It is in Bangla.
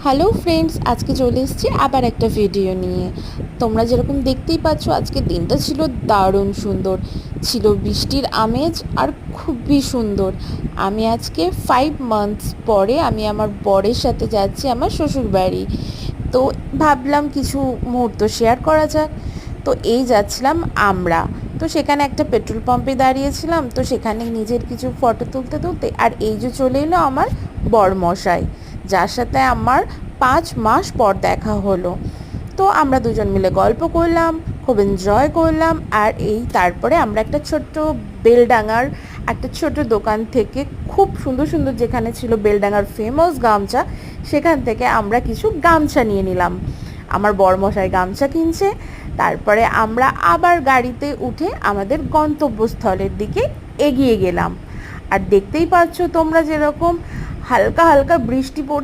হ্যালো ফ্রেন্ডস, আজকে চলে এসেছি আবার একটা ভিডিও নিয়ে। তোমরা যেরকম দেখতেই পাচ্ছ, আজকে দিনটা ছিল দারুণ সুন্দর, ছিল বৃষ্টির আমেজ আর খুবই সুন্দর। আমি আজকে 5 মান্থস পরে আমি আমার বরের সাথে যাচ্ছি আমার শ্বশুর বাড়ি। তো ভাবলাম কিছু মুহূর্ত শেয়ার করা যাক। তো এই যাচ্ছিলাম আমরা। তো সেখানে একটা পেট্রোল পাম্পে দাঁড়িয়েছিলাম, তো সেখানে নিজের কিছু ফটো তুলতে তুলতে আর এই যে চলে এলো আমার বরমশাই, যার সাথে আমার 5 মাস পর দেখা হলো। তো আমরা দুজন মিলে গল্প করলাম, খুব এনজয় করলাম। আর এই তারপরে আমরা একটা ছোট্ট বেলডাঙার একটা ছোট দোকান থেকে খুব সুন্দর সুন্দর, যেখানে ছিল বেলডাঙার ফেমাস গামছা, সেখান থেকে আমরা কিছু গামছা নিয়ে নিলাম। আমার বরমশাই গামছা কিনছে। তারপরে আমরা আবার গাড়িতে উঠে আমাদের গন্তব্যস্থলের দিকে এগিয়ে গেলাম। আর দেখতেই পাচ্ছ তোমরা যেরকম হালকা হালকা বৃষ্টি পড়ছে।